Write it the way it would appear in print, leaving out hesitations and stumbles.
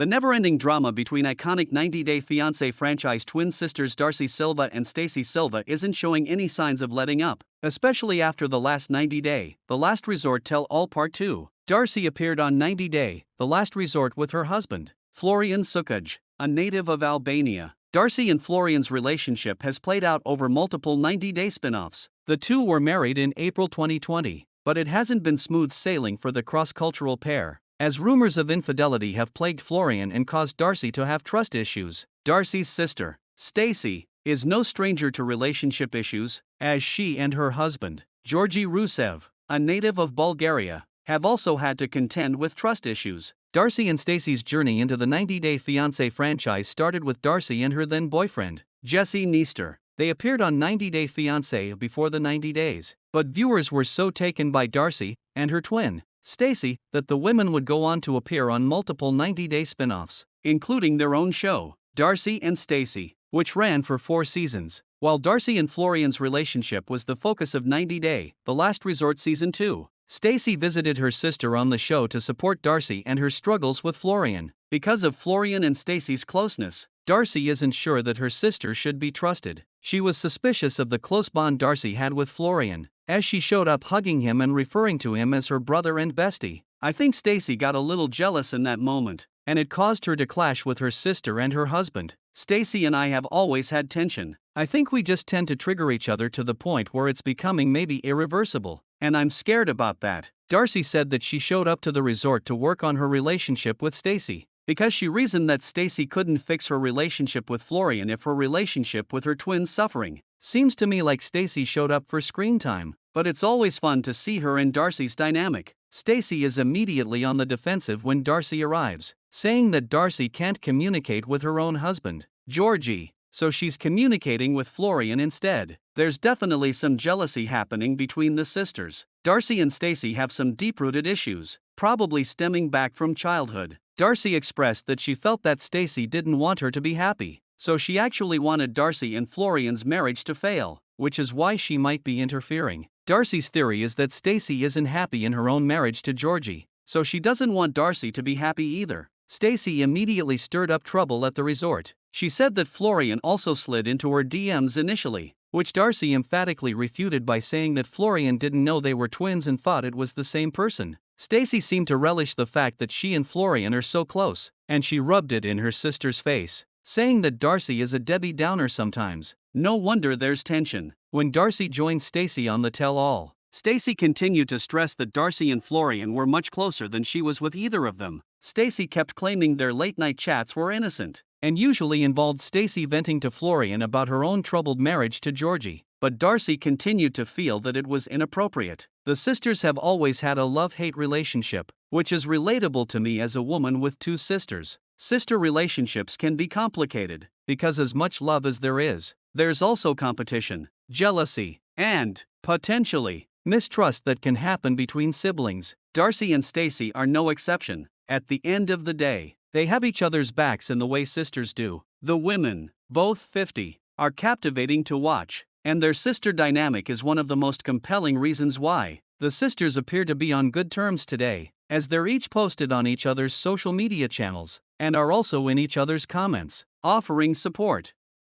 The never-ending drama between iconic 90 Day Fiancé franchise twin sisters Darcey Silva and Stacey Silva isn't showing any signs of letting up, especially after the last 90 Day, The Last Resort Tell-All Part 2. Darcey appeared on 90 Day, The Last Resort with her husband, Florian Sukuj, a native of Albania. Darcey and Florian's relationship has played out over multiple 90 Day spin-offs. The two were married in April 2020, but it hasn't been smooth sailing for the cross-cultural pair, as rumors of infidelity have plagued Florian and caused Darcey to have trust issues. Darcey's sister, Stacey, is no stranger to relationship issues, as she and her husband, Georgi Rusev, a native of Bulgaria, have also had to contend with trust issues. Darcey and Stacey's journey into the 90 Day Fiancé franchise started with Darcey and her then-boyfriend, Jesse Neester. They appeared on 90 Day Fiancé before the 90 days, but viewers were so taken by Darcey and her twin, Stacey, that the women would go on to appear on multiple 90 Day spin-offs, including their own show, Darcey and Stacey, which ran for 4 seasons. While Darcey and Florian's relationship was the focus of 90 Day, The Last Resort Season 2, Stacey visited her sister on the show to support Darcey and her struggles with Florian. Because of Florian and Stacey's closeness, Darcey isn't sure that her sister should be trusted. She was suspicious of the close bond Darcey had with Florian, as she showed up hugging him and referring to him as her brother and bestie. I think Stacey got a little jealous in that moment, and it caused her to clash with her sister and her husband. Stacey and I have always had tension. I think we just tend to trigger each other to the point where it's becoming maybe irreversible, and I'm scared about that. Darcey said that she showed up to the resort to work on her relationship with Stacey, because she reasoned that Stacey couldn't fix her relationship with Florian if her relationship with her twin's suffering. Seems to me like Stacey showed up for screen time, but it's always fun to see her and Darcey's dynamic. Stacey is immediately on the defensive when Darcey arrives, saying that Darcey can't communicate with her own husband, Georgi, so she's communicating with Florian instead. There's definitely some jealousy happening between the sisters. Darcey and Stacey have some deep-rooted issues, probably stemming back from childhood. Darcey expressed that she felt that Stacey didn't want her to be happy, so she actually wanted Darcey and Florian's marriage to fail, which is why she might be interfering. Darcey's theory is that Stacey isn't happy in her own marriage to Georgi, so she doesn't want Darcey to be happy either. Stacey immediately stirred up trouble at the resort. She said that Florian also slid into her DMs initially, which Darcey emphatically refuted by saying that Florian didn't know they were twins and thought it was the same person. Stacey seemed to relish the fact that she and Florian are so close, and she rubbed it in her sister's face, saying that Darcey is a Debbie Downer sometimes. No wonder there's tension. When Darcey joined Stacey on the tell-all, Stacey continued to stress that Darcey and Florian were much closer than she was with either of them. Stacey kept claiming their late-night chats were innocent, and usually involved Stacey venting to Florian about her own troubled marriage to Georgi, but Darcey continued to feel that it was inappropriate. The sisters have always had a love-hate relationship, which is relatable to me as a woman with 2 sisters. Sister relationships can be complicated, because as much love as there is, there's also competition, jealousy, and, potentially, mistrust that can happen between siblings. Darcey and Stacey are no exception. At the end of the day, they have each other's backs in the way sisters do. The women, both 50, are captivating to watch, and their sister dynamic is one of the most compelling reasons why. The sisters appear to be on good terms today, as they're each posted on each other's social media channels, and are also in each other's comments, offering support.